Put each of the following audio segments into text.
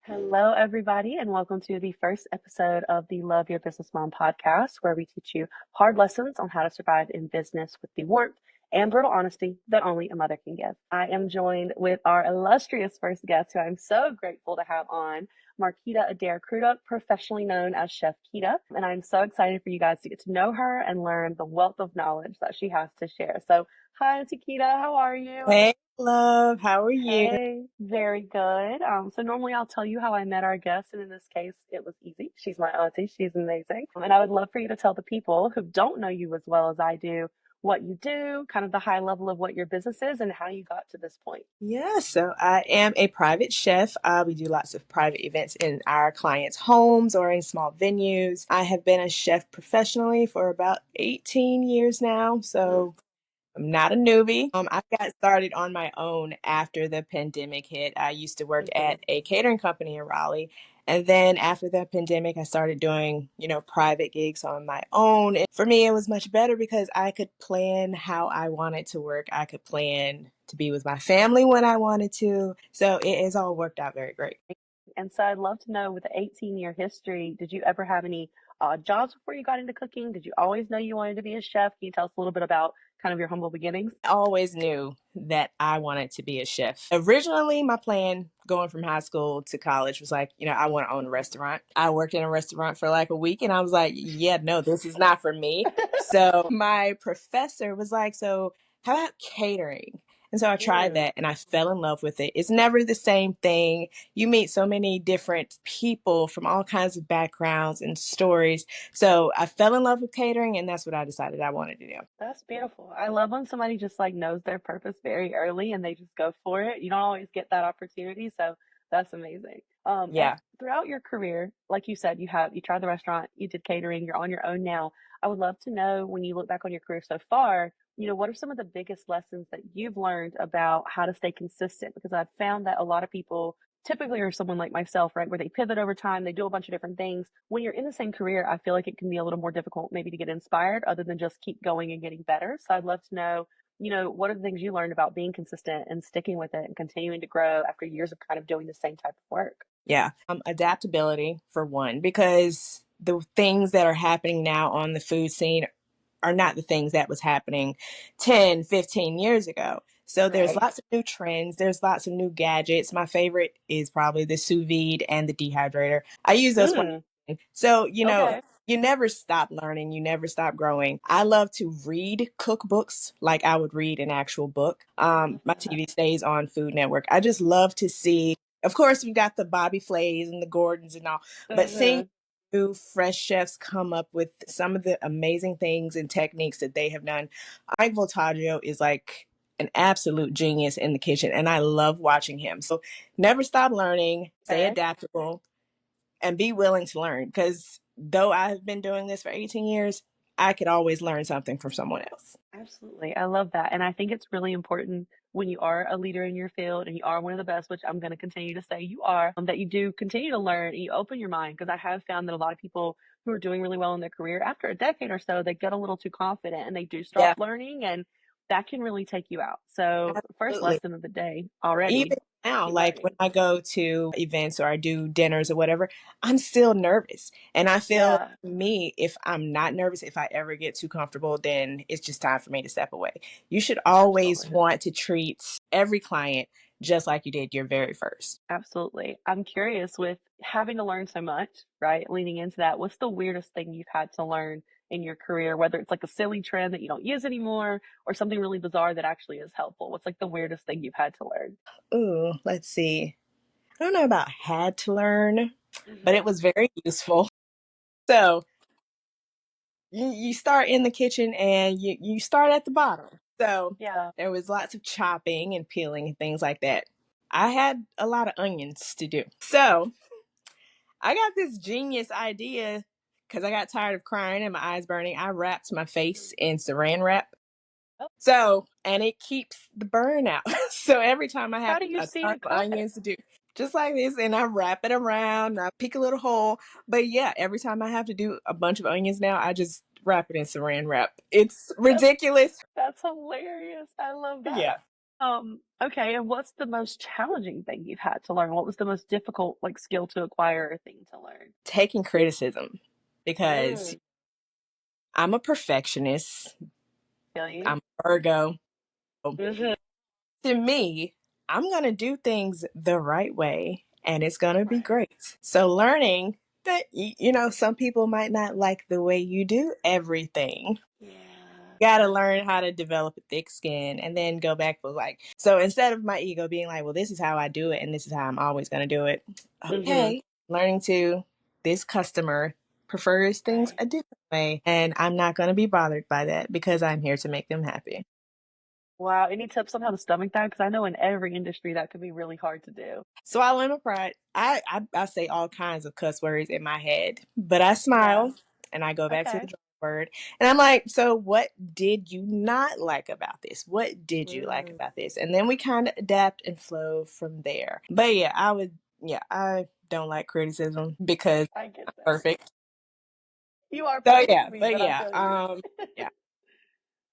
Hello, everybody, and welcome to the first episode of the Love Your Business Mom podcast, where we teach you hard lessons on how to survive in business with the warmth and brutal honesty that only a mother can give. I am joined with our illustrious first guest, who I'm so grateful to have on, Markita Adair-Crudup, professionally known as Chef Kita. And I'm so excited for you guys to get to know her and learn the wealth of knowledge that she has to share. So, hi, Auntie Kita, how are you? Hey, love, how are you? Hey, very good. So normally I'll tell you how I met our guest, and in this case, it was easy. She's my auntie. She's amazing. And I would love for you to tell the people who don't know you as well as I do what you do, kind of the high level of what your business is, and how you got to this point. Yeah, so I am a private chef. We do lots of private events in our clients' homes or in small venues. I have been a chef professionally for about 18 years now, Mm, so I'm not a newbie. I got started on my own after the pandemic hit. I used to work mhm. at a catering company in Raleigh. And then after the pandemic, I started doing, private gigs on my own. And for me, it was much better because I could plan how I wanted to work. I could plan to be with my family when I wanted to. So it has all worked out very great. And so I'd love to know, with the 18-year history, did you ever have any odd jobs before you got into cooking? Did you always know you wanted to be a chef? Can you tell us a little bit about kind of your humble beginnings? I always knew that I wanted to be a chef. Originally, my plan going from high school to college was like, I want to own a restaurant. I worked in a restaurant for like a week and I was like, yeah, no, this is not for me. So my professor was like, so how about catering? And so I tried Mm, that and I fell in love with it. It's never the same thing. You meet so many different people from all kinds of backgrounds and stories. So I fell in love with catering and that's what I decided I wanted to do. that's beautiful. I love when somebody just like knows their purpose very early and they just go for it. You don't always get that opportunity, so that's amazing. And Yeah. throughout your career, like you said, you tried the restaurant, you did catering, you're on your own now. I would love to know, when you look back on your career so far, what are some of the biggest lessons that you've learned about how to stay consistent? Because I've found that a lot of people typically are someone like myself, right, where they pivot over time, they do a bunch of different things. When you're in the same career, I feel like it can be a little more difficult maybe to get inspired other than just keep going and getting better. So I'd love to know, what are the things you learned about being consistent and sticking with it and continuing to grow after years of kind of doing the same type of work? Yeah. Adaptability for one, because the things that are happening now on the food scene are not the things that was happening 10, 15 years ago. So there's Right. lots of new trends. There's lots of new gadgets. My favorite is probably the sous vide and the dehydrator. I use those quite Mm, often. So, okay. you never stop learning. You never stop growing. I love to read cookbooks like I would read an actual book. I love My that. TV stays on Food Network. I just love to see, of course, we've got the Bobby Flays and the Gordons and all, but seeing Hmm. new fresh chefs come up with some of the amazing things and techniques that they have done. Ike Voltaggio is like an absolute genius in the kitchen, and I love watching him. So never stop learning, stay Okay. adaptable, and be willing to learn. Because though I've been doing this for 18 years, I could always learn something from someone else. Absolutely. I love that. And I think it's really important when you are a leader in your field and you are one of the best, which I'm going to continue to say you are, that you do continue to learn and you open your mind. Because I have found that a lot of people who are doing really well in their career, after a decade or so, they get a little too confident and they do stop Yeah, learning, and that can really take you out. So, first absolutely. lesson of the day already, Even now, keep like when learning. I go to events or I do dinners or whatever, I'm still nervous. And I feel Yeah, me, if I'm not nervous, if I ever get too comfortable, then it's just time for me to step away. You should always absolutely. want to treat every client just like you did your very first. Absolutely. I'm curious, with having to learn so much, right? Leaning into that, what's the weirdest thing you've had to learn in your career, whether it's like a silly trend that you don't use anymore or something really bizarre that actually is helpful? What's like the weirdest thing you've had to learn? Ooh, let's see. I don't know about had to learn, but it Hmm. was very useful. So you start in the kitchen and you start at the bottom. So Yeah. there was lots of chopping and peeling and things like that. I had a lot of onions to do. So I got this genius idea because I got tired of crying and my eyes burning. I wrapped my face Mhm. in saran wrap. Oh, So, and it keeps the burn out. So every time I have how do you a see ton to of cut? onions to do, just like this, and I wrap it around, I pick a little hole. But yeah, every time I have to do a bunch of onions now, I just wrap it in saran wrap. It's That's ridiculous. that's hilarious. I love that. Yeah. Okay, and what's the most challenging thing you've had to learn? What was the most difficult like skill to acquire or thing to learn? Taking criticism, because Mm, I'm a perfectionist. feel you. I'm a Virgo. Mhm. To me, I'm going to do things the right way and it's going to be Right. great. So, learning that, some people might not like the way you do everything. Yeah. Got to learn how to develop a thick skin and then go back with like, so instead of my ego being like, well, this is how I do it and this is how I'm always going to do it. Mhm. Okay. Learning to, this customer prefers things Right. a different way and I'm not going to be bothered by that because I'm here to make them happy. Wow. Any tips on how to stomach that? Because I know in every industry that could be really hard to do. Swallow my pride. I say all kinds of cuss words in my head, but I Yeah. smile and I go back to the Okay. drawing board and I'm like, so what did you not like about this? What did you like Mm, about this? And then we kind of adapt and flow from there. But yeah, I don't like criticism because I get I'm that. perfect. You are So perfect yeah, to me, but but I yeah, feel you. yeah.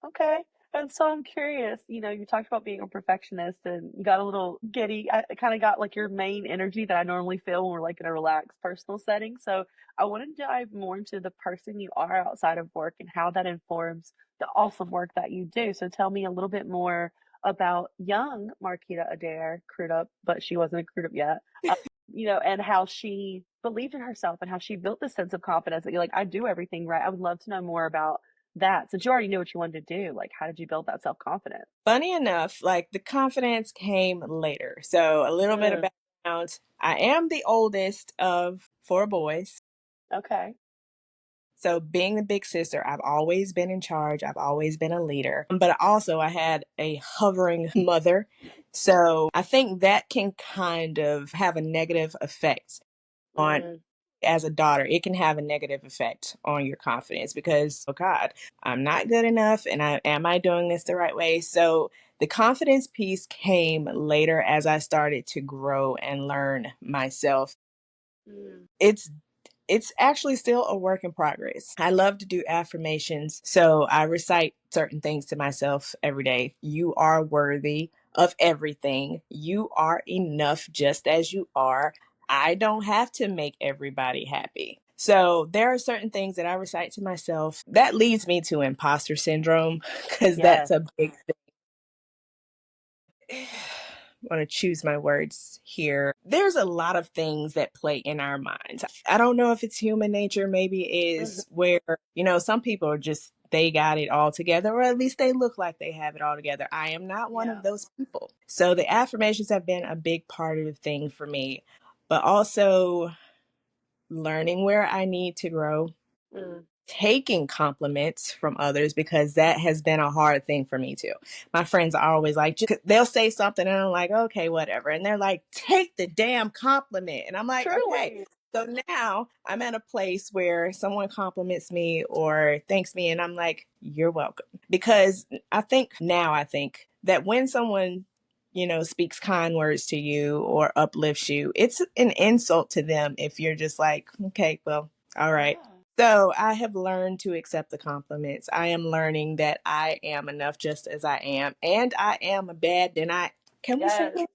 Okay. And so I'm curious, you talked about being a perfectionist and you got a little giddy. I kind of got like your main energy that I normally feel when we're like in a relaxed personal setting. So I want to dive more into the person you are outside of work and how that informs the awesome work that you do. So tell me a little bit more about young Markita Adair-Crudup, but she wasn't a Crudup yet. And how she believed in herself and how she built this sense of confidence that you're like, I do everything right. I would love to know more about that. Since you already knew what you wanted to do, like, how did you build that self confidence? Funny enough, like the confidence came later. So a little bit of Mm, background. I am the oldest of four boys. okay. So being the big sister, I've always been in charge. I've always been a leader. But also I had a hovering mother. So I think that can kind of have a negative effect on, Mm, as a daughter, it can have a negative effect on your confidence because, oh God, I'm not good enough and am I doing this the right way? So the confidence piece came later as I started to grow and learn myself. mm, It's it's actually still a work in progress. I love to do affirmations. So I recite certain things to myself every day. You are worthy of everything. You are enough just as you are. I don't have to make everybody happy. So there are certain things that I recite to myself. That leads me to imposter syndrome because that's yes. a big want to choose my words here. There's a lot of things that play in our minds. I don't know if it's human nature, maybe Mhm. is where, some people are just, they got it all together, or at least they look like they have it all together. I am not one Yeah. of those people. So the affirmations have been a big part of the thing for me, but also learning where I need to grow, Mm, taking compliments from others because that has been a hard thing for me too. My friends are always like, they'll say something and I'm like, okay, whatever. And they're like, take the damn compliment. And I'm like, okay. truly. So now I'm at a place where someone compliments me or thanks me and I'm like, you're welcome. Because I think that when someone, speaks kind words to you or uplifts you, it's an insult to them if you're just like, okay, well, all right. Yeah. So I have learned to accept the compliments. I am learning that I am enough just as I am, and I am a bad. And I can we say Yes. that?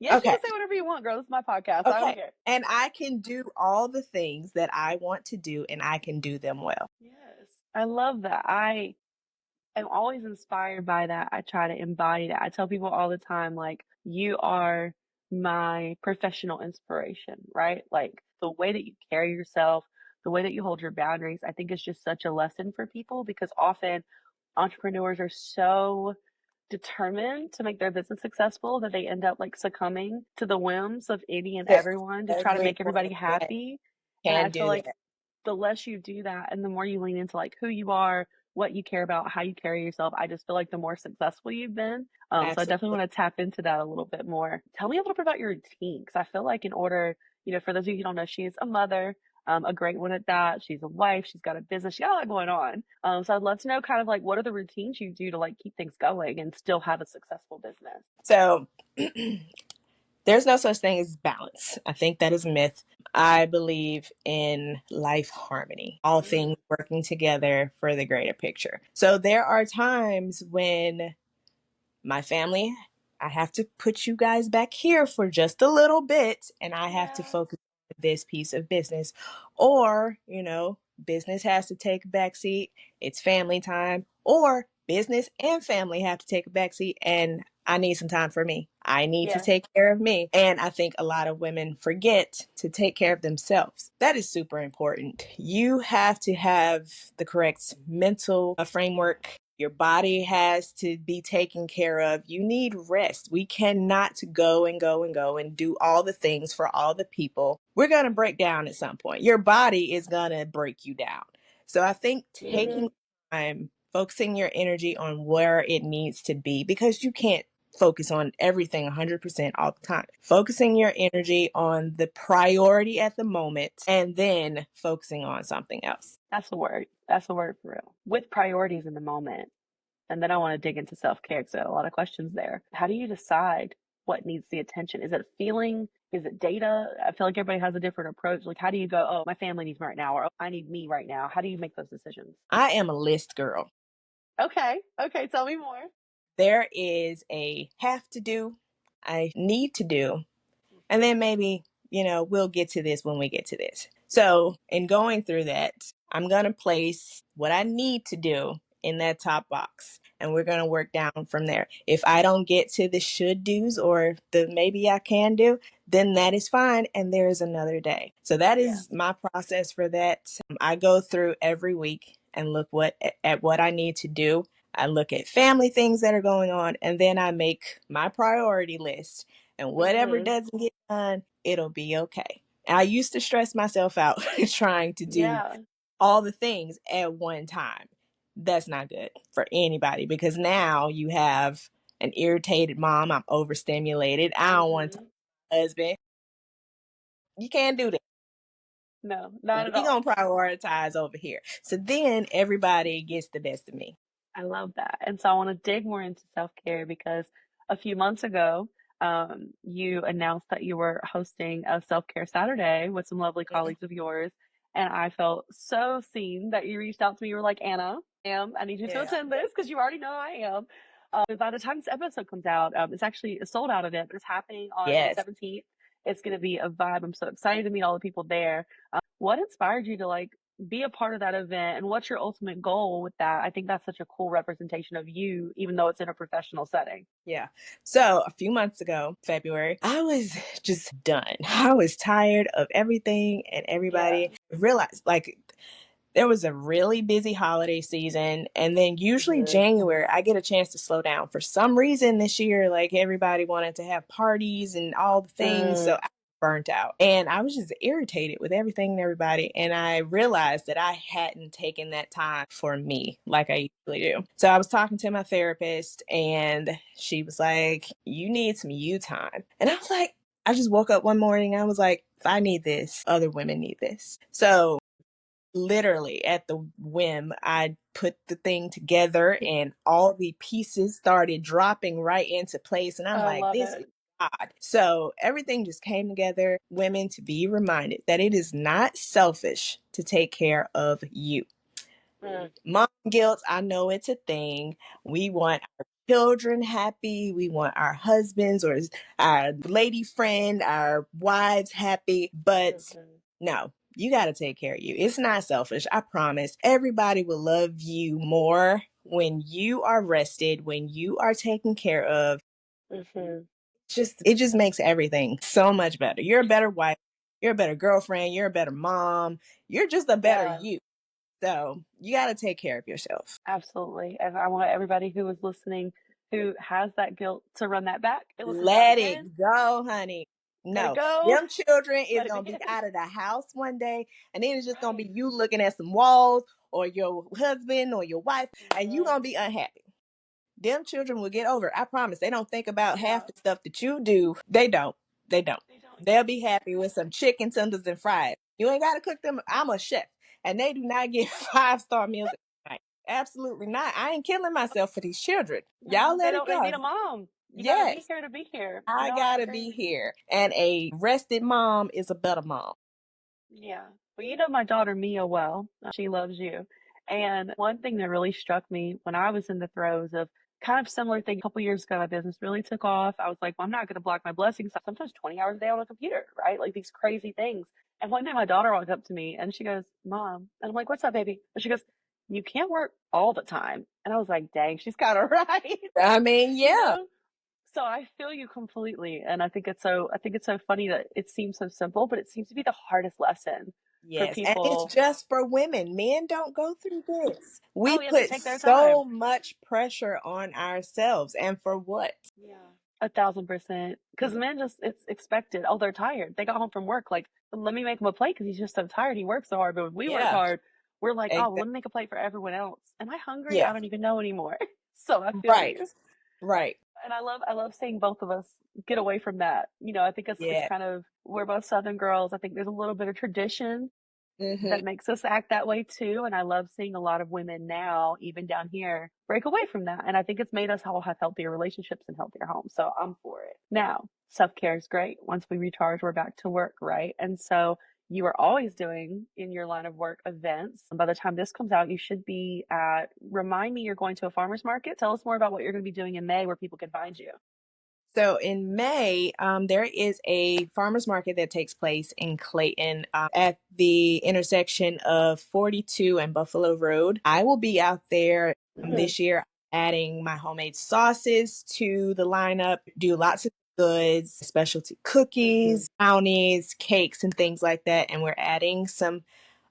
Yes, you Okay, can say whatever you want, girl. This is my podcast. I don't okay. care. And I can do all the things that I want to do, and I can do them well. Yes. I love that. I'm always inspired by that. I try to embody that. I tell people all the time, like, you are my professional inspiration, right? Like, the way that you carry yourself, the way that you hold your boundaries, I think is just such a lesson for people because often entrepreneurs are so determined to make their business successful that they end up like succumbing to the whims of any and Yes, everyone to try to make everybody everyone, yes, happy. And I can feel do like that. the less you do that and the more you lean into like who you are, what you care about, how you carry yourself, I just feel like the more successful you've been. So I definitely Absolutely. want to tap into that a little bit more. Tell me a little bit about your routine because I feel like in order, for those of you who don't know, she is a mother, a great one at that. She's a wife. She's got a business. She got a lot going on. So I'd love to know kind of like what are the routines you do to like keep things going and still have a successful business. So there's no such thing as balance. I think that is a myth. I believe in life harmony, all Mm, things working together for the greater picture. So there are times when my family I have to put you guys back here for just a little bit, and I have to Yeah. focus on this piece of business. Or, business has to take a back seat. It's family time. Or business and family have to take a back seat, and I need some time for me. I need to Yeah. take care of me. And I think a lot of women forget to take care of themselves. That is super important. You have to have the correct mental framework. Your body has to be taken care of. You need rest. We cannot go and go and go and do all the things for all the people. We're going to break down at some point. Your body is going to break you down. So I think Hmm. taking time, focusing your energy on where it needs to be, because you can't focus on everything 100% all the time. Focusing your energy on the priority at the moment and then focusing on something else. That's the word. That's the word for real. With priorities in the moment. And then I want to dig into self care because I have a lot of questions there. How do you decide what needs the attention? Is it feeling? Is it data? I feel like everybody has a different approach. Like, how do you go, oh, my family needs me right now, or oh, I need me right now? How do you make those decisions? I am a list girl. Okay. Okay. Tell me more. There is a have to do, I need to do, and then maybe, we'll get to this when we get to this. So, in going through that, I'm going to place what I need to do in that top box. And we're going to work down from there. If I don't get to the should do's or the maybe I can do, then that is fine. And there is another day. So that Yeah. is my process for that. I go through every week and look at what I need to do. I look at family things that are going on, and then I make my priority list. And whatever Mm-hmm. doesn't get done, it'll be okay. I used to stress myself out trying to do Yeah. all the things at one time. That's not good for anybody, because now you have an irritated mom. I'm overstimulated. I don't want to talk Mm-hmm. to my husband. You can't do that. No, not at We all. gonna prioritize over here. So then everybody gets the best of me. I love that. And so I want to dig more into self care because a few months ago, you announced that you were hosting a self care Saturday with some lovely Mhm. colleagues of yours. And I felt so seen that you reached out to me. You were like, Anna, I need you to Yeah. attend this because you already know I am. By the time this episode comes out, it's actually a sold out event, but it's happening on the Yes. 17th. It's going to be a vibe. I'm so excited to meet all the people there. What inspired you to like be a part of that event and what's your ultimate goal with that? I think that's such a cool representation of you, even though it's in a professional setting. Yeah. So a few months ago, February, I was just done. I was tired of everything and Yeah. everybody. Realized like there was a really busy holiday season, and then usually Hmm. January I get a chance to slow down. For some reason this year, like everybody wanted to have parties and all the things, so Mm, I was burnt out. And I was just irritated with everything and everybody, and I realized that I hadn't taken that time for me like I usually do. So I was talking to my therapist, and she was like, "You need some you time." And I was like, I just woke up one morning, I was like, if I need this, other women need this. So literally at the whim, I put the thing together and all the pieces started dropping right into place. And I'm I like, love this is it. God. So everything just came together. Women, to be reminded that it is not selfish to take care of you. Mm, Mom guilt, I know it's a thing. We want our children happy. We want our husbands or our lady friend, our wives happy. But mhm, no, you got to take care of you. It's not selfish. I promise. Everybody will love you more when you are rested, when you are taken care of. mhm. It just makes everything so much better. You're a better wife. You're a better girlfriend. You're a better mom. You're just a better Yeah, you. So you got to take care of yourself. absolutely. And I want everybody who is listening who has that guilt to run that back and listen to that Let again. it go, honey. Let it No, go. them children is Let it gonna be begin. out of the house one day, and then it's just gonna Right. be you looking at some walls or your husband or your wife, and you Hmm. gonna be unhappy. Them children will get over it. I promise. They don't think about Yeah. half the stuff that you do. They don't. They don't. They don't. They'll be happy with some chicken tenders and fries. You ain't gotta cook them. I'm a chef, and they do not get 5-star meals at night. Absolutely not. I ain't killing myself for these children. Y'all No, they let it don't. They go. need a mom. You got to be Yes. here to be here. I No, I gotta agree. be here. And a rested mom is a better mom. Yeah. Well, you know my daughter Mia well. She loves you. And one thing that really struck me when I was in the throes of kind of similar thing. A couple years ago, my business really took off. I was like, well, I'm not going to block my blessings. Sometimes 20 hours a day on a computer, right? Like these crazy things. And one day my daughter walked up to me and she goes, Mom. And I'm like, what's up, baby? And she goes, you can't work all the time. And I was like, dang, she's kind of right. I mean, you yeah. know? So I feel you completely. And I think it's so funny that it seems so simple, but it seems to be the hardest lesson for Yes, and it's people. just for women. Men don't go through this. We Oh yeah, they put take their time. so much pressure on ourselves, and for what? Yeah. 1,000%. Because men just, it's expected. Oh, they're tired. They got home from work. Like, let me make him a plate because he's just so tired. He works so hard. But when we work Yeah, hard, we're like, oh, well, exactly. let me make a plate for everyone else. Am I hungry? I Yeah, don't even know anymore. So I feel right, you. right. And I love seeing both of us get away from that. I think it's Yeah. kind of, we're both Southern girls. I think there's a little bit of tradition Hmm. that makes us act that way too. And I love seeing a lot of women now, even down here, break away from that. And I think it's made us all have healthier relationships and healthier homes. So I'm for it. Now, self care is great. Once we recharge, we're back to work, right? And so you are always doing in your line of work events. By the time this comes out, you should be at, remind me, you're going to a farmer's market. Tell us more about what you're going to be doing in May where people can find you. So in May, there is a farmers market that takes place in Clayton at the intersection of 42 and Buffalo Road. I will be out there Mm, this year adding my homemade sauces to the lineup, do lots of goods, specialty mhm. cookies, brownies, cakes, and things like that. And we're adding some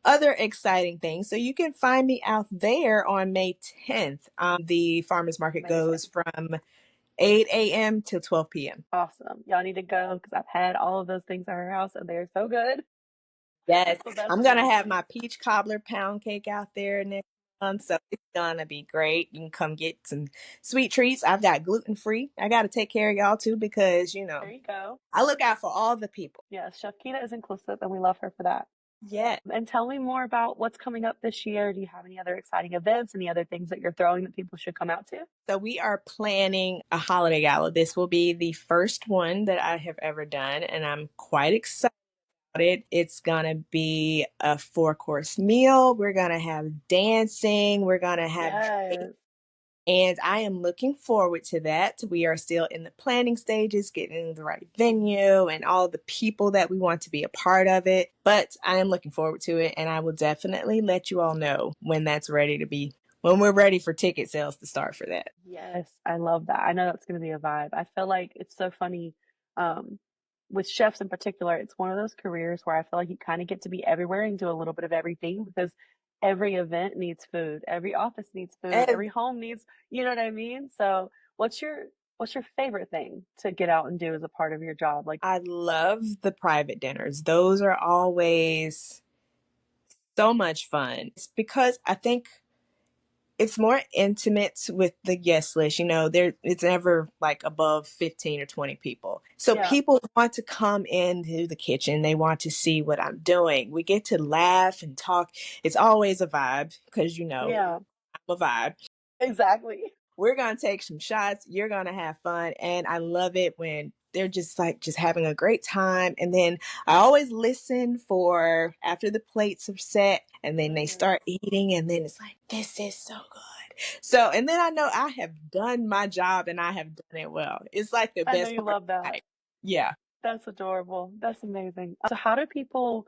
other exciting things. So you can find me out there on May 10th. The farmers market goes Amazing. from 8 a.m. till 12 p.m. Awesome. Y'all need to go because I've had all of those things at her house and they're so good. Yes, So that's I'm gonna have amazing. my peach cobbler pound cake out there next month, so it's gonna be great. You can come get some sweet treats. I've got gluten free. I got to take care of y'all too because There you go. I look out for all the people. Yes, Shakita is inclusive and we love her for that. Yeah. And tell me more about what's coming up this year. Do you have any other exciting events, any other things that you're throwing that people should come out to? So we are planning a holiday gala. This will be the first one that I have ever done, and I'm quite excited about it. It's gonna be a four-course meal. We're gonna have dancing. We're gonna have Yes. and I am looking forward to that. We are still in the planning stages, getting the right venue and all the people that we want to be a part of it. But I am looking forward to it, and I will definitely let you all know when that's ready to be, when we're ready for ticket sales to start for that. Yes, I love that. I know that's going to be a vibe. I feel like it's so funny. Um, with chefs in particular, it's one of those careers where I feel like you kind of get to be everywhere and do a little bit of everything because every event needs food, every office needs food, And every home needs, you know what I mean? So, what's your favorite thing to get out and do as a part of your job? Like, I love the private dinners. Those are always so much fun. It's because I think it's more intimate with the guest list. There it's never like above 15 or 20 people. So yeah, people want to come into the kitchen. They want to see what I'm doing. We get to laugh and talk. It's always a vibe because yeah, I'm a vibe. exactly. We're going to take some shots. You're going to have fun. And I love it when they're just having a great time. And then I always listen for after the plates are set and then they Mhm. start eating. And then it's like, this is so good. So, and then I know I have done my job and I have done it well. It's like the I know best you part of love the that. night. Yeah. That's adorable. That's amazing. So, how do people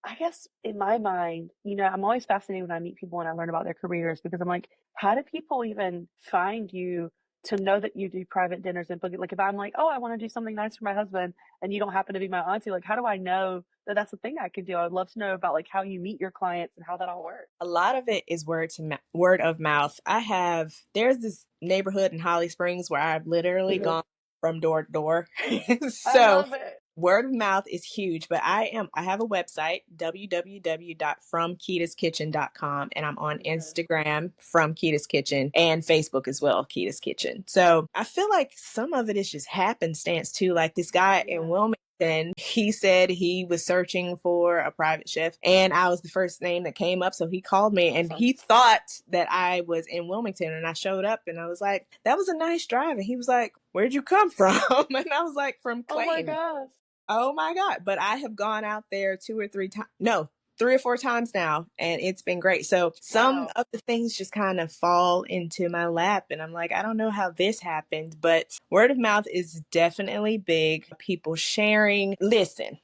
I guess in my mind, I'm always fascinated when I meet people and I learn about their careers because I'm like, how do people even find you to know that you do private dinners and book it? Like, if I'm like, oh, I want to do something nice for my husband, and you don't happen to be my auntie, like, how do I know that that's the thing I could do? I would love to know about like how you meet your clients and how that all works. A lot of it is word of mouth. There's this neighborhood in Holly Springs where I've literally Mhm. gone from door to door. I So love it. word of mouth is huge, but I have a website, www.fromkitaskitchen.com, and I'm on Okay. Instagram from Kita's Kitchen and Facebook as well, Kita's Kitchen. So I feel like some of it is just happenstance too. Like this guy in Yeah. Wilmington, he said he was searching for a private chef, and I was the first name that came up. So he called me and Awesome. he thought that I was in Wilmington, and I showed up and I was like, that was a nice drive. And he was like, where'd you come from? And I was like, from Oh my Clayton. gosh. Oh my God. But I have gone out there two or three times. No, 3 or 4 times now, and it's been great. So some Wow. of the things just kind of fall into my lap, and I'm like, I don't know how this happened, but word of mouth is definitely big. People sharing. Listen,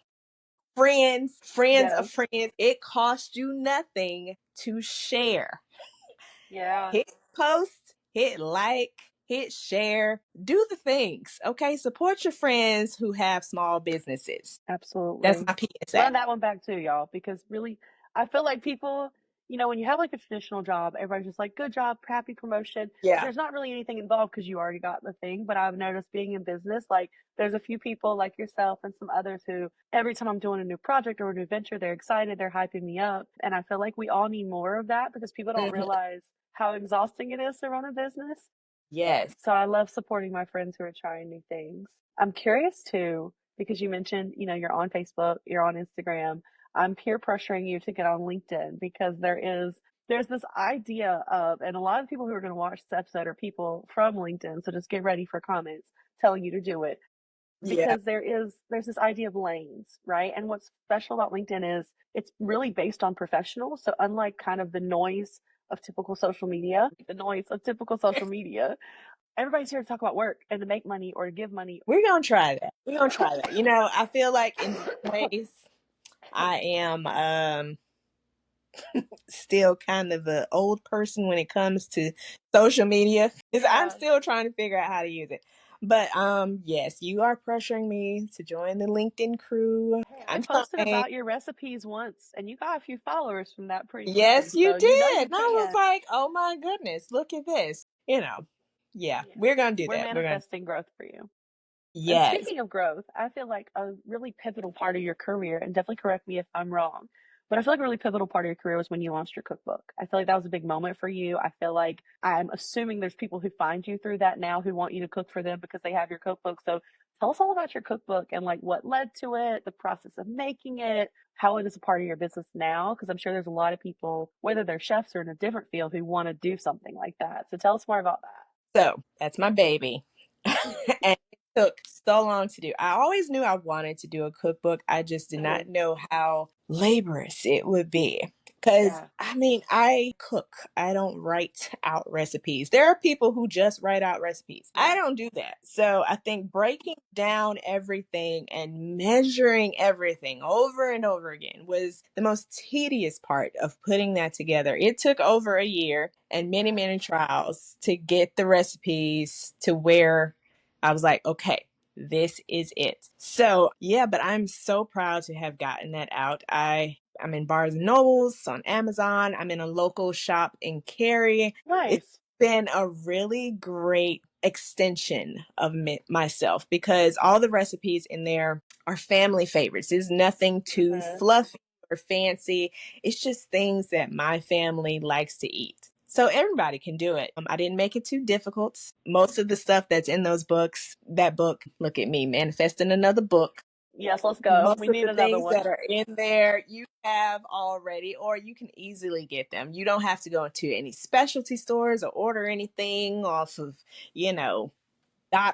friends of Yes. friends, it costs you nothing to share. Yeah. Hit post, hit like, hit share, do the things. Okay, support your friends who have small businesses. That's Absolutely. my PSA. Run that one back too, y'all, because really, I feel like people, when you have like a traditional job, everybody's just like, good job, happy promotion. Yeah. There's not really anything involved because you already got the thing. But I've noticed being in business, like, there's a few people like yourself and some others who, every time I'm doing a new project or a new venture, they're excited, they're hyping me up. And I feel like we all need more of that because people don't Mhm. realize how exhausting it is to run a business. Yes. So I love supporting my friends who are trying new things. I'm curious too, because you mentioned, you're on Facebook, you're on Instagram. I'm peer pressuring you to get on LinkedIn because there's this idea of, and a lot of people who are going to watch this episode are people from LinkedIn. So just get ready for comments telling you to do it Yeah. because there's this idea of lanes, right? And what's special about LinkedIn is it's really based on professionals. So unlike kind of the noise of typical social media, everybody's here to talk about work and to make money or to give money. We're gonna try that. We're gonna try that. I feel like in some ways I am still kind of an old person when it comes to social media because I'm Yeah. still trying to figure out how to use it. But yes, you are pressuring me to join the LinkedIn crew. Hey, I I'm posted trying. about your recipes once and you got a few followers from that pretty quickly. Yes, you So you know did. you And I was can. like, oh my goodness, look at this. Yeah, Yeah. we're gonna do We're that. We're gonna. manifesting growth for you. And Yes. speaking of growth, I feel like a really pivotal part of your career, and definitely correct me if I'm wrong, but I feel like a really pivotal part of your career was when you launched your cookbook. I feel like that was a big moment for you. I feel like I'm assuming there's people who find you through that now who want you to cook for them because they have your cookbook. So tell us all about your cookbook and like what led to it, the process of making it, how it is a part of your business now, because I'm sure there's a lot of people, whether they're chefs or in a different field, who want to do something like that. So tell us more about So that's my baby. that. And it took so long to do. I always knew I wanted to do a cookbook. I just did not Mhm. know how laborious it would be. Because, Yeah. I mean, I cook. I don't write out recipes. There are people who just write out recipes. I Yeah. don't do that. So I think breaking down everything and measuring everything over and over again was the most tedious part of putting that together. It took over a year and many, Wow. many trials to get the recipes to where I was like, okay, this is it. So yeah, but I'm so proud to have gotten that out. I'm in Barnes and Nobles, on Amazon. I'm in a local shop in Cary. It's Nice. been a really great extension of myself because all the recipes in there are family favorites. There's nothing too Mhm. fluffy or fancy. It's just things that my family likes to eat. So everybody can do it. I didn't make it too difficult. Most of the stuff that's in those books, that book, look at me, manifesting another book. Yes, let's go. Most We of need the another things one. that are in there you have already, or you can easily get them. You don't have to go into any specialty stores or order anything off of, you know,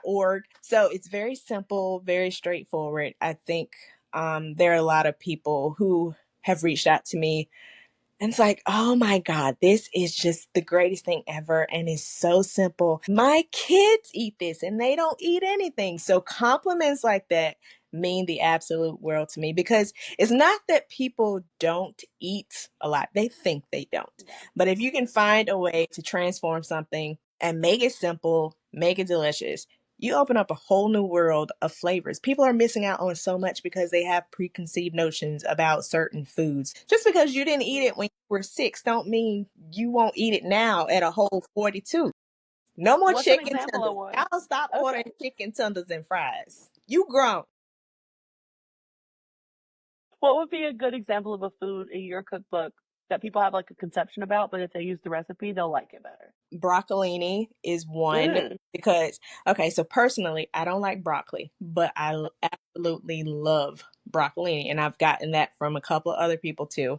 .org. So it's very simple, very straightforward. I think there are a lot of people who have reached out to me and it's like, oh my God, this is just the greatest thing ever. And it's so simple. My kids eat this and they don't eat anything. So compliments like that mean the absolute world to me because it's not that people don't eat a lot. They think they don't. Yeah. But if you can find a way to transform something and make it simple, make it delicious, you open up a whole new world of flavors. People are missing out on so much because they have preconceived notions about certain foods. Just because you didn't eat it when you were 6 don't mean you won't eat it now at a whole 42. No more What's an chicken example of tenders. one? Y'all stop Okay. ordering chicken tenders and fries. You grown. What would be a good example of a food in your cookbook that people have like a conception about, but if they use the recipe, they'll like it better? Broccolini is one Mm. because, okay, so personally, I don't like broccoli, but I absolutely love broccolini. And I've gotten that from a couple of other people too.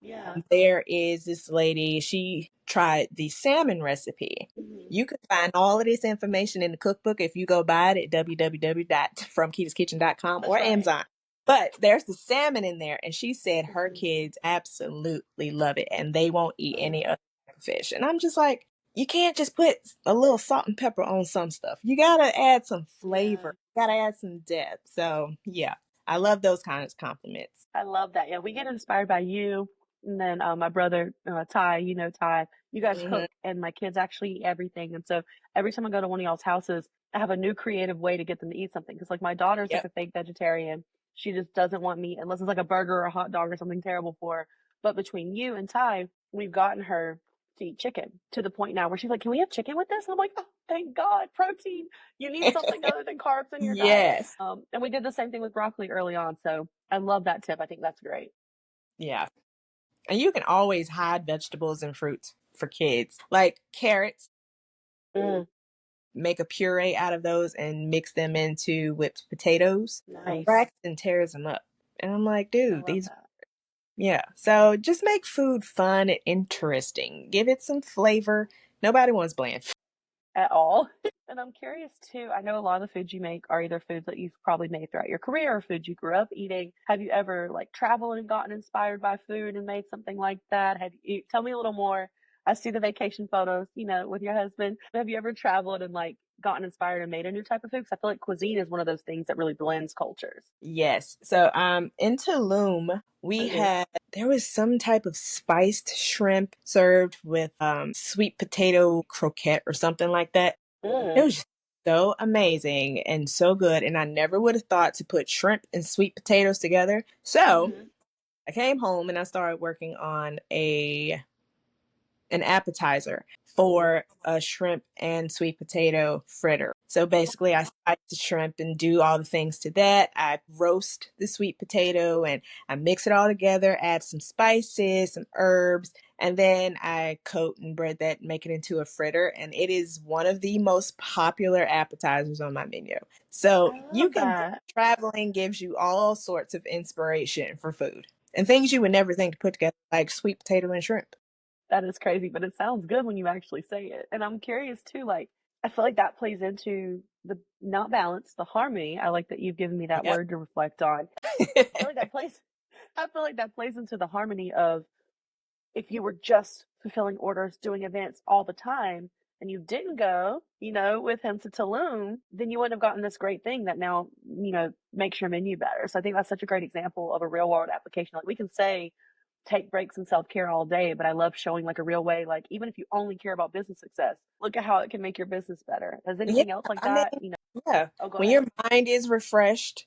Yeah. There is this lady, she tried the salmon recipe. Mhm. You can find all of this information in the cookbook if you go buy it at www.fromkitaskitchen.com That's or right. Amazon. But there's the salmon in there, and she said her Mhm. kids absolutely love it, and they won't eat Oh, any other type of fish. And I'm just like, you can't just put a little salt and pepper on some stuff. You gotta add some yeah. flavor. You gotta add some depth. So yeah, I love those kinds of compliments. I love that. Yeah, we get inspired by you. And then my brother, Ty, you know Ty, you guys Hmm. cook, and my kids actually eat everything. And so every time I go to one of y'all's houses, I have a new creative way to get them to eat something. Because like my daughter's like Yep. a fake vegetarian. She just doesn't want meat unless it's like a burger or a hot dog or something terrible for her. But between you and Ty, we've gotten her to eat chicken to the point now where she's like, "Can we have chicken with this?" And I'm like, "Oh, thank God, protein. You need something other than carbs in your diet." Yes. And we did the same thing with broccoli early on. So I love that tip. I think that's great. Yeah. And you can always hide vegetables and fruits for kids, like carrots. Mm, Make a puree out of those and mix them into whipped potatoes. nice. Braxton tears them up. And I'm like, I dude, love these, that. yeah. So just make food fun and interesting. Give it some flavor. Nobody wants bland. At all. And I'm curious too. I know a lot of the foods you make are either foods that you've probably made throughout your career or foods you grew up eating. Have you ever like traveled and gotten inspired by food and made something like that? Have you tell me a little more? I see the vacation photos, with your husband. Have you ever traveled and like gotten inspired and made a new type of food? Because I feel like cuisine is one of those things that really blends cultures. Yes. So in Tulum, we Ooh. had there was some type of spiced shrimp served with sweet potato croquette or something like that. It Mm. was just so amazing and so good. And I never would have thought to put shrimp and sweet potatoes together. So Hmm. I came home and I started working on a an appetizer for a shrimp and sweet potato fritter. So basically, I slice the shrimp and do all the things to that. I roast the sweet potato and I mix it all together, add some spices, some herbs, and then I coat and bread that and make it into a fritter. And it is one of the most popular appetizers on my menu. So I you love can, that. traveling gives you all sorts of inspiration for food and things you would never think to put together, like sweet potato and shrimp. That is crazy, but it sounds good when you actually say it. And I'm curious too, like, I feel like that plays into the not balance, the harmony. I like that you've given me that Yep. word to reflect on. I feel like that plays I feel like that plays into the harmony of if you were just fulfilling orders, doing events all the time, and you didn't go, with him to Tulum, then you wouldn't have gotten this great thing that now, makes your menu better. So I think that's such a great example of a real world application. Like we can say take breaks and self care all day, but I love showing like a real way, like even if you only care about business success, look at how it can make your business better. Has Yeah, anything else like I mean, that? yeah. Oh, go When ahead. your mind is refreshed,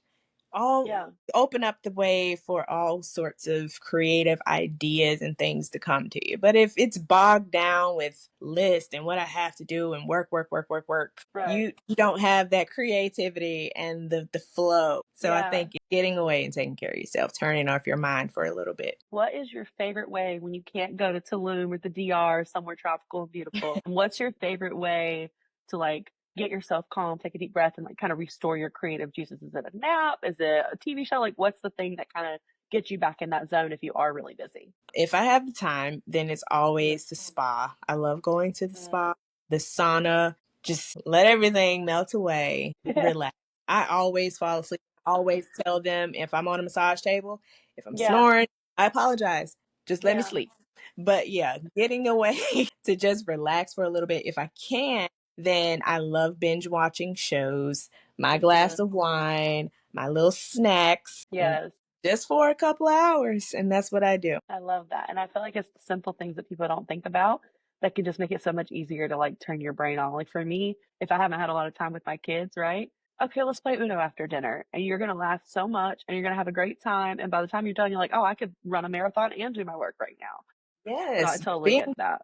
all Yeah. open up the way for all sorts of creative ideas and things to come to you. But if it's bogged down with list and what I have to do and work, work, work, work, work, Right. you don't have that creativity and the flow. So I Yeah. think getting away and taking care of yourself, turning off your mind for a little bit. What is your favorite way when you can't go to Tulum or the DR, or somewhere tropical and beautiful? What's your favorite way to like get yourself calm, take a deep breath, and like kind of restore your creative juices? Is it a nap? Is it a TV show? Like, what's the thing that kind of gets you back in that zone if you are really busy? If I have the time, then it's Mhm. always the spa. I love going to the Mm. spa, the sauna, just let everything melt away, relax. I always fall asleep. I always tell them if I'm on a massage table, if I'm Yeah. snoring, I apologize. Just let me Yeah. sleep. But yeah, getting away to just relax for a little bit. If I can, then I love binge watching shows, my Hmm. glass of wine, my little snacks, and Yes. just for a couple of hours. And that's what I do. I love that. And I feel like it's the simple things that people don't think about that can just make it so much easier to like turn your brain on. Like for me, if I haven't had a lot of time with my kids, right? Okay, let's play Uno after dinner. And you're going to laugh so much and you're going to have a great time. And by the time you're done, you're like, oh, I could run a marathon and do my work right now. So I Yes, totally get being that.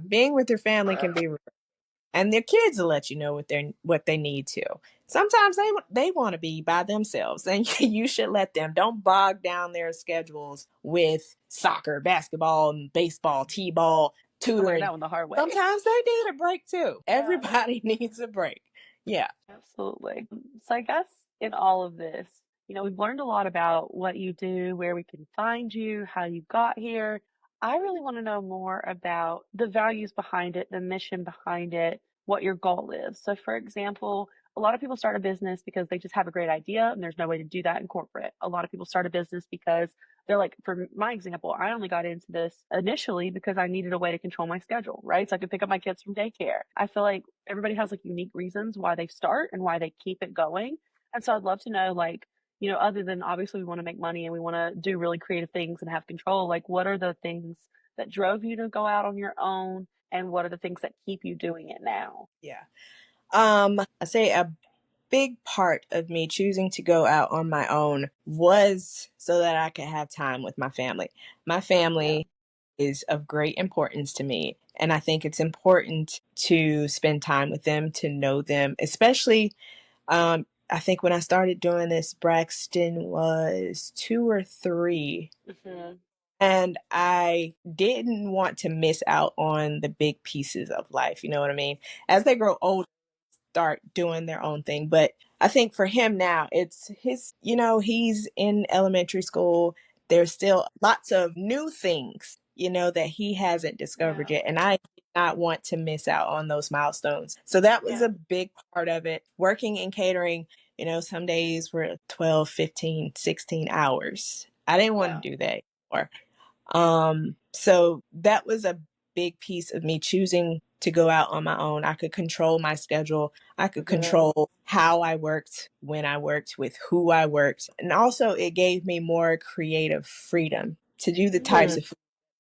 being with your family can be, and their kids will let you know what they need to. Sometimes they want to be by themselves, and you should let them. Don't bog down their schedules with soccer, basketball, and baseball, t-ball, I learned tutoring. that one the hard way. Sometimes they need a break too. Yeah. Everybody needs a break. Yeah. Absolutely. So I guess in all of this, we've learned a lot about what you do, where we can find you, how you got here. I really want to know more about the values behind it, the mission behind it, what your goal is. So for example, a lot of people start a business because they just have a great idea and there's no way to do that in corporate. A lot of people start a business because they're like, for my example, I only got into this initially because I needed a way to control my schedule, right? So I could pick up my kids from daycare. I feel like everybody has like unique reasons why they start and why they keep it going. And so I'd love to know, like, other than obviously we want to make money and we want to do really creative things and have control, like, what are the things that drove you to go out on your own? And what are the things that keep you doing it now? Yeah. I say a big part of me choosing to go out on my own was so that I could have time with my family. My Yeah. family is of great importance to me, and I think it's important to spend time with them, to know them, especially I think when I started doing this, Braxton was 2 or 3, Hmm. and I didn't want to miss out on the big pieces of life. You know what I mean? As they grow older, start doing their own thing. But I think for him now, it's his, he's in elementary school. There's still lots of new things, that he hasn't discovered Yeah. yet. And I did not want to miss out on those milestones. So that was Yeah. a big part of it. Working in catering, some days were 12, 15, 16 hours. I didn't want Yeah. to do that anymore. So that was a big piece of me choosing to go out on my own. I could control my schedule. I could Hmm. control how I worked, when I worked, with who I worked. And also it gave me more creative freedom to do the types Hmm. of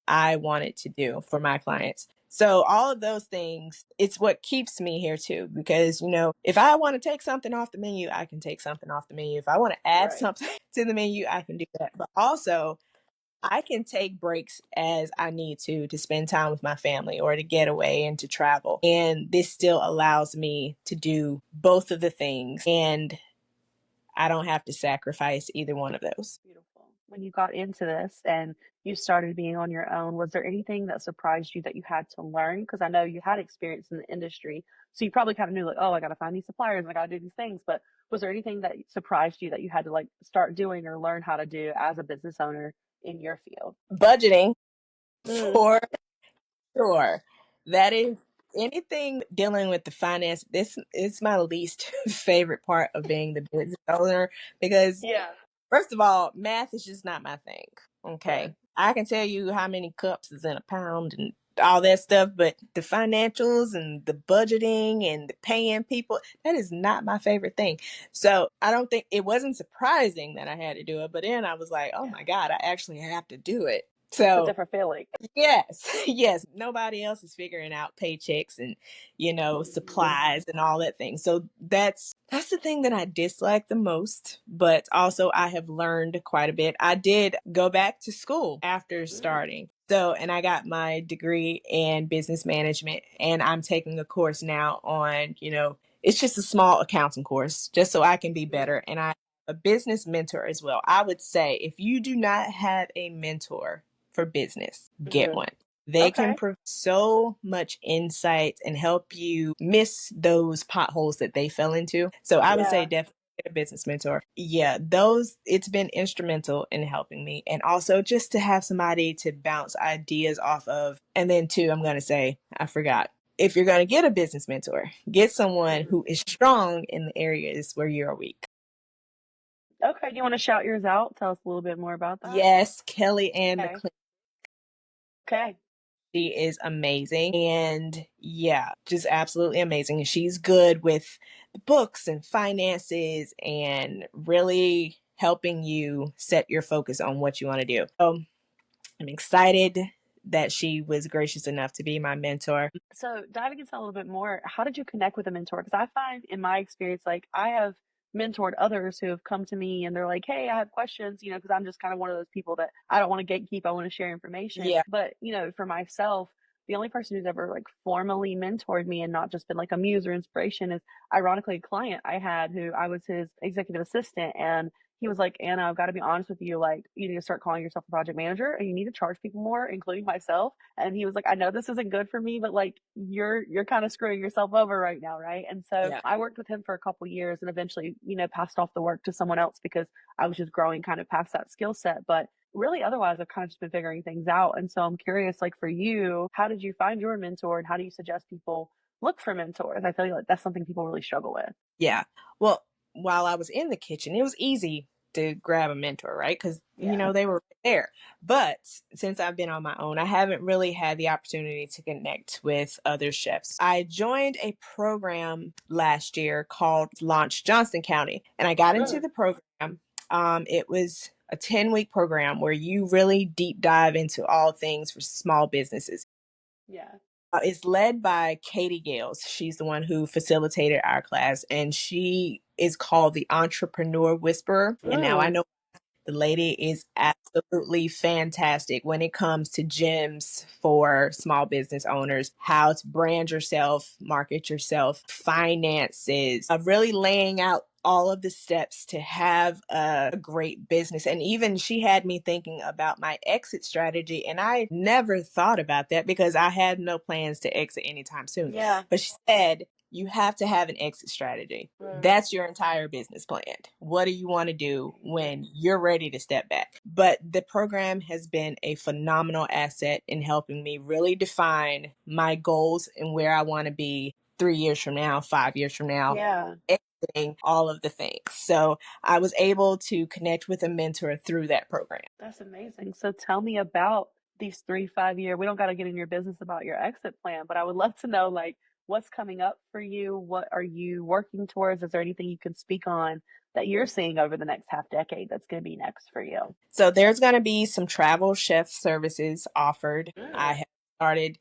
I wanted to do for my clients. So all of those things, it's what keeps me here too. Because, if I want to take something off the menu, I can take something off the menu. If I want to add Right. something to the menu, I can do that. But also I can take breaks as I need to spend time with my family or to get away and to travel. And this still allows me to do both of the things. And I don't have to sacrifice either one of those. Beautiful. When you got into this and you started being on your own, was there anything that surprised you that you had to learn? Because I know you had experience in the industry, so you probably kind of knew, like, oh, I got to find these suppliers and I got to do these things. But was there anything that surprised you that you had to like start doing or learn how to do as a business owner in your field? Budgeting Mm. for sure. That is anything dealing with the finance. This is my least favorite part of being the business owner because Yeah. first of all, math is just not my thing. Fair. Okay. I can tell you how many cups is in a pound and all that stuff, but the financials and the budgeting and the paying people, that is not my favorite thing. So I don't think it wasn't surprising that I had to do it, but then I was like, oh Yeah. my God, I actually have to do it. It's a So different feeling. yes, yes. Nobody else is figuring out paychecks and, Mhm. supplies and all that thing. So that's the thing that I dislike the most, but also I have learned quite a bit. I did go back to school after Mm. starting. So, and I got my degree in business management and I'm taking a course now on, it's just a small accounting course just so I can be Mhm. better and I a business mentor as well. I would say if you do not have a mentor for business, get Mhm. one. They can Okay. provide so much insight and help you miss those potholes that they fell into. So I would say Yeah. definitely get a business mentor. Yeah, those it's been instrumental in helping me. And also just to have somebody to bounce ideas off of. And then too, I'm gonna say, I forgot. If you're gonna get a business mentor, get someone Mhm. who is strong in the areas where you're weak. Okay. Do you want to shout yours out? Tell us a little bit more about that. Yes, Kelly Ann Okay. McLean. Okay. She is amazing. And yeah, just absolutely amazing. And she's good with the books and finances and really helping you set your focus on what you want to do. So I'm excited that she was gracious enough to be my mentor. So diving into that a little bit more, how did you connect with a mentor? Because I find in my experience, like I have mentored others who have come to me and they're like, hey, I have questions, because I'm just kind of one of those people that I don't want to gatekeep. I want to share information. Yeah. But, for myself, the only person who's ever like formally mentored me and not just been like a muse or inspiration is ironically a client I had who I was his executive assistant. And he was like, Anna, I've got to be honest with you. Like, you need to start calling yourself a project manager and you need to charge people more, including myself. And he was like, I know this isn't good for me, but like you're kind of screwing yourself over right now, right? And so Yeah. I worked with him for a couple years and eventually, passed off the work to someone else because I was just growing kind of past that skill set. But really otherwise I've kind of just been figuring things out. And so I'm curious, like for you, how did you find your mentor and how do you suggest people look for mentors? I feel like that's something people really struggle with. Yeah. Well, while I was in the kitchen, it was easy to grab a mentor, right? Because, Yeah. they were right there. But since I've been on my own, I haven't really had the opportunity to connect with other chefs. I joined a program last year called Launch Johnston County, and I got into Mm. the program. It was a 10-week program where you really deep dive into all things for small businesses. Yeah. It's led by Katie Gales. She's the one who facilitated our class, and she is called the Entrepreneur Whisperer. And now I Ooh. know the lady is absolutely fantastic when it comes to gems for small business owners, how to brand yourself, market yourself, finances, really laying out all of the steps to have a great business. And even she had me thinking about my exit strategy. And I never thought about that because I had no plans to exit anytime soon. Yeah. But she said, you have to have an exit strategy. Mm. That's your entire business plan. What do you want to do when you're ready to step back? But the program has been a phenomenal asset in helping me really define my goals and where I want to be 3 years from now, 5 years from now, Yeah. exiting all of the things. So I was able to connect with a mentor through that program. That's amazing. So tell me about these 3, 5 year. We don't got to get in your business about your exit plan, but I would love to know like what's coming up for you. What are you working towards? Is there anything you can speak on that you're seeing over the next half decade that's going to be next for you? So there's going to be some travel chef services offered. I Mm. have started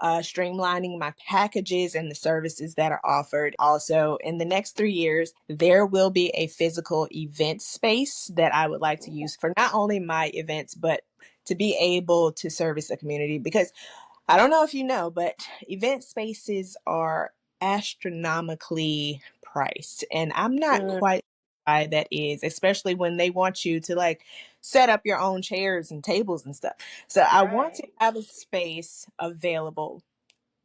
streamlining my packages and the services that are offered. Also, in the next 3 years, there will be a physical event space that I would like to Ooh. use for not only my events, but to be able to service the community. Because I don't know if you know, but event spaces are astronomically priced. And I'm not Mm. quite why that is, especially when they want you to like set up your own chairs and tables and stuff. So I want to Right. have a space available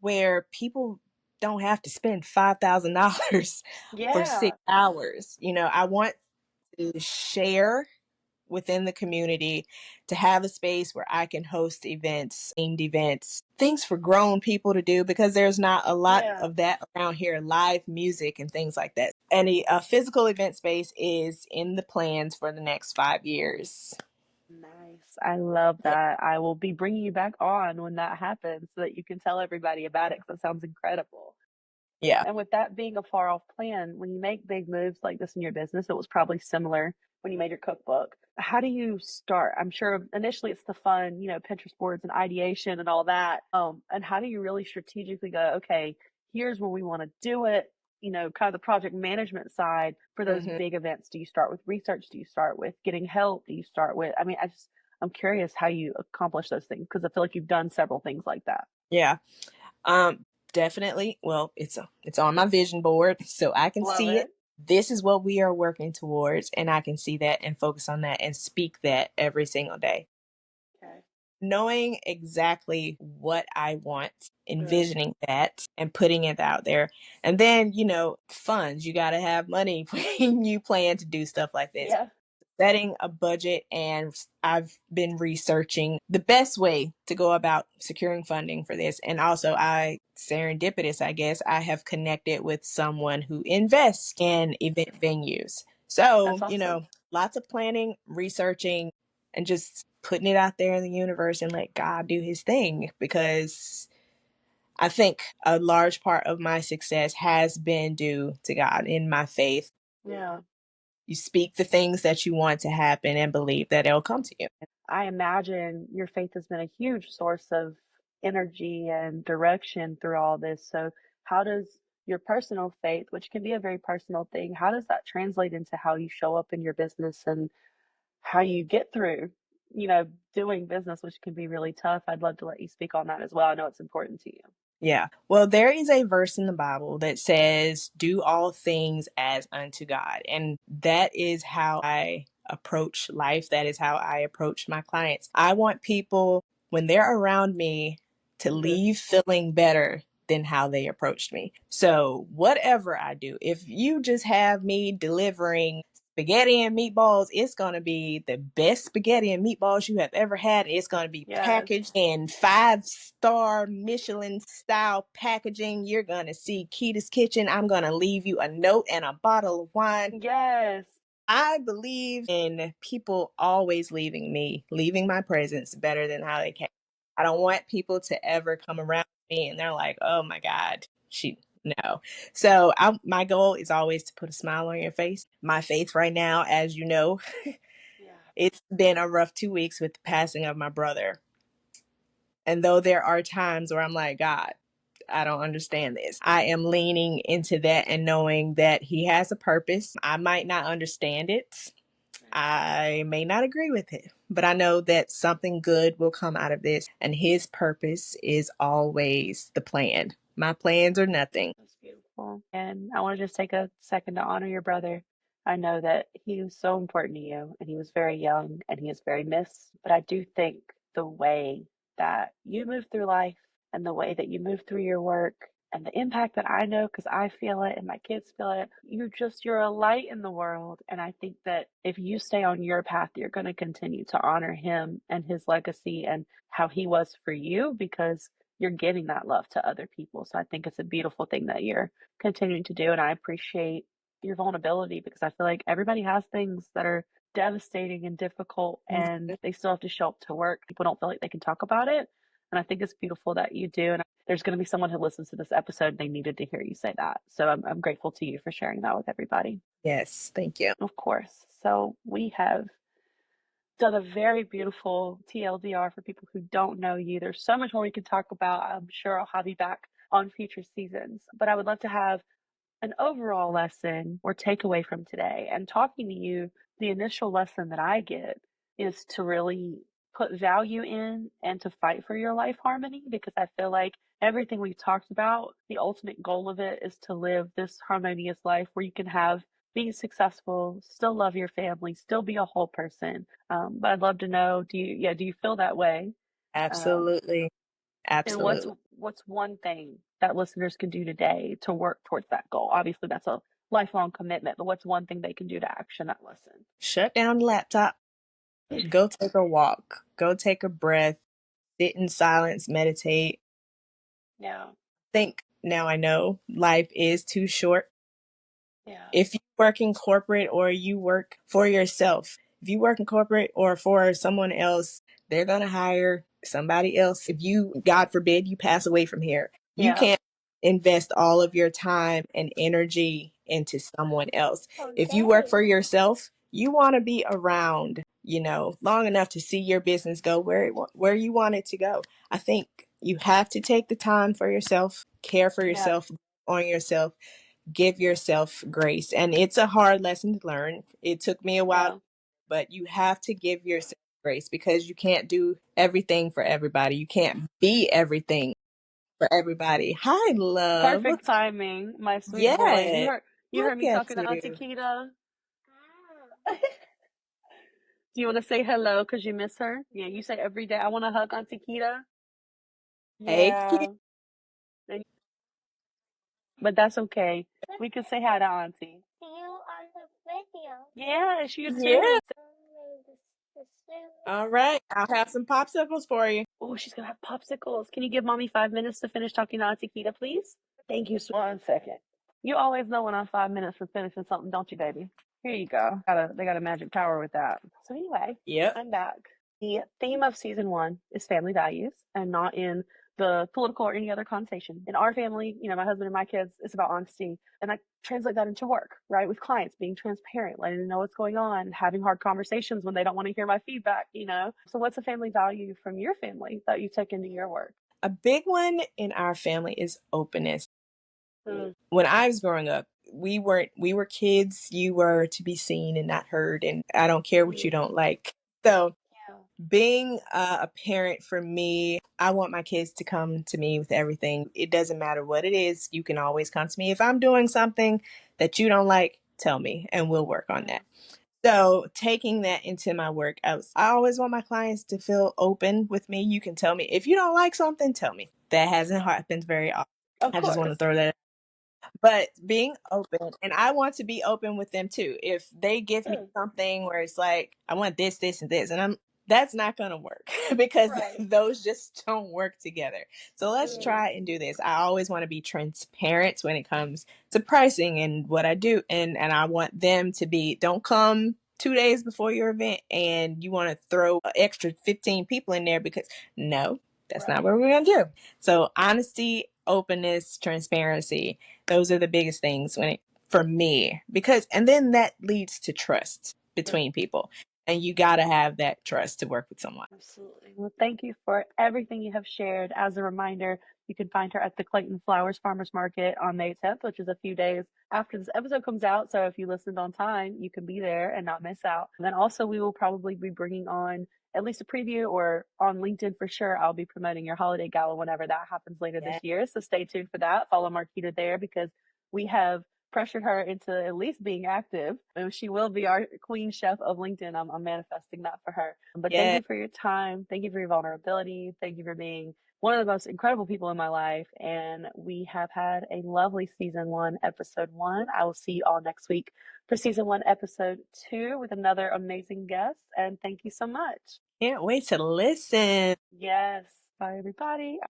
where people don't have to spend $5,000 for Yeah. 6 hours. I want to share within the community, to have a space where I can host events, themed events, things for grown people to do because there's not a lot Yeah. of that around here, live music and things like that. And a physical event space is in the plans for the next 5 years. Nice. I love Yeah. that. I will be bringing you back on when that happens so that you can tell everybody about it because it sounds incredible. Yeah. And with that being a far off plan, when you make big moves like this in your business, it was probably similar when you made your cookbook. How do you start? I'm sure initially it's the fun, Pinterest boards and ideation and all that. And how do you really strategically go, okay, here's where we want to do it? Kind of the project management side for those Hmm. big events. Do you start with research? Do you start with getting help? Do you start with, I mean, I'm curious how you accomplish those things because I feel like you've done several things like that. Yeah. Um, Definitely. Well, it's on my vision board, so I can Love see it. it. This is what we are working towards, and I can see that and focus on that and speak that every single day. Okay. Knowing exactly what I want, Mm. envisioning that and putting it out there. And then, funds, you got to have money when you plan to do stuff like this. Yeah. Setting a budget, and I've been researching the best way to go about securing funding for this. And also, serendipitous, I guess, I have connected with someone who invests in event venues. That's So, awesome. lots of planning, researching, and just putting it out there in the universe and let God do his thing, because I think a large part of my success has been due to God in my faith. Yeah. You speak the things that you want to happen and believe that it'll come to you. I imagine your faith has been a huge source of energy and direction through all this. So, how does your personal faith, which can be a very personal thing, how does that translate into how you show up in your business and how you get through, doing business, which can be really tough? I'd love to let you speak on that as well. I know it's important to you. Yeah. Well, there is a verse in the Bible that says, do all things as unto God. And that is how I approach life. That is how I approach my clients. I want people, when they're around me, to Hmm. leave feeling better than how they approached me. So, whatever I do, if you just have me delivering spaghetti and meatballs. It's going to be the best spaghetti and meatballs you have ever had. It's going to be Yes. packaged in 5-star Michelin style packaging. You're going to see Kita's Kitchen. I'm going to leave you a note and a bottle of wine. Yes. I believe in people always leaving my presence better than how they came. I don't want people to ever come around me and they're like, oh my God, no. So my goal is always to put a smile on your face. My faith right now, as you know, Yeah. it's been a rough 2 weeks with the passing of my brother. And though there are times where I'm like, God, I don't understand this, I am leaning into that and knowing that He has a purpose. I might not understand it. I may not agree with it, but I know that something good will come out of this, and His purpose is always the plan. My plans are nothing. That's beautiful. And I want to just take a second to honor your brother. I know that he was so important to you and he was very young and he is very missed. But I do think the way that you move through life and the way that you move through your work and the impact that I know because I feel it and my kids feel it, you're a light in the world. And I think that if you stay on your path, you're going to continue to honor him and his legacy and how he was for you because you're giving that love to other people. So I think it's a beautiful thing that you're continuing to do. And I appreciate your vulnerability because I feel like everybody has things that are devastating and difficult and they still have to show up to work. People don't feel like they can talk about it. And I think it's beautiful that you do. And there's going to be someone who listens to this episode and they needed to hear you say that. So I'm grateful to you for sharing that with everybody. Yes, thank you. Of course. So we have done a very beautiful TLDR for people who don't know you. There's so much more we can talk about. I'm sure I'll have you back on future seasons, but I would love to have an overall lesson or takeaway from today. And talking to you, the initial lesson that I get is to really put value in and to fight for your life harmony because I feel like everything we've talked about, the ultimate goal of it is to live this harmonious life where you can have be successful, still love your family, still be a whole person. But I'd love to know, do you feel that way? Um, Absolutely. and what's Absolutely. what's one thing that listeners can do today to work towards that goal? Obviously, that's a lifelong commitment, but what's one thing they can do to action that lesson? Shut down the laptop, go take a walk, go take a breath, sit in silence, meditate. Yeah, Think now I know life is too short. yeah, If you work in corporate or you work for yourself, if you work in corporate or for someone else, they're going to hire somebody else. If you, God forbid, you pass away from here, you yeah. can't invest all of your time and energy into someone else. If you work for yourself, you want to be around, long enough to see your business go where you want it to go. I think you have to take the time for yourself, care for Yeah, yourself, on yourself, give yourself grace. And it's a hard lesson to learn. It took me a while, yeah. but you have to give yourself grace because you can't do everything for everybody. You can't be everything for everybody. Hi, love. Perfect timing, my sweet boy. Yes. You heard Look me at talking to Auntie you. Kita. Do you want to say hello because you miss her? Yeah, you say every day, I want to hug Auntie Kita. Hey, kid. Yeah, but that's okay. We can say hi to Auntie. Yeah, she Yeah. too. All right. I'll have some popsicles for you. Oh, she's gonna have popsicles. Can you give mommy 5 minutes to finish talking to Auntie Kita, please? Thank you. So 1 second. You always know when I'm 5 minutes for finishing something, don't you, baby? Here you go. They got a magic power with that. So anyway, Yep. I'm back. The theme of season one is family values, and not in the political or any other connotation. In our family, my husband and my kids, it's about honesty, and I translate that into work, right? With clients, being transparent, letting them know what's going on, having hard conversations when they don't want to hear my feedback. So, what's a family value from your family that you take into your work? A big one in our family is openness. Mm, When I was growing up, we were kids. You were to be seen and not heard, and I don't care what you mm, don't like. So yeah, being a parent for me, I want my kids to come to me with everything. It doesn't matter what it is. You can always come to me. If I'm doing something that you don't like, tell me and we'll work on yeah. that. So taking that into my work, I always want my clients to feel open with me. You can tell me if you don't like something, tell me. That hasn't happened very often. Of I just want to course. throw that. But being open, and I want to be open with them too. If they give me Good. something where it's like, I want this, this, and this, and that's not going to work because Right. those just don't work together. So let's Good. try and do this. I always want to be transparent when it comes to pricing and what I do. And I want them to be, don't come 2 days before your event and you want to throw an extra 15 people in there because no, that's not Right. what we're going to do. So honesty, openness, transparency, those are the biggest things for me, because and then that leads to trust Right. between people, and you got to have that trust to work with someone. Absolutely. Well, thank you for everything you have shared. As a reminder, you can find her at the Clayton Flowers Farmers Market on May 10th, which is a few days after this episode comes out. So if you listened on time, you can be there and not miss out. And then also, we will probably be bringing on at least a preview, or on LinkedIn for sure. I'll be promoting your holiday gala whenever that happens later this Yeah. year. So stay tuned for that. Follow Markita there because we have pressured her into at least being active, and she will be our queen chef of LinkedIn. I'm manifesting that for her. But thank Yeah. you for your time. Thank you for your vulnerability. Thank you for being one of the most incredible people in my life. And we have had a lovely season one, episode one. I will see you all next week for season one, episode two, with another amazing guest. And thank you so much. Can't wait to listen. Yes. Bye, everybody.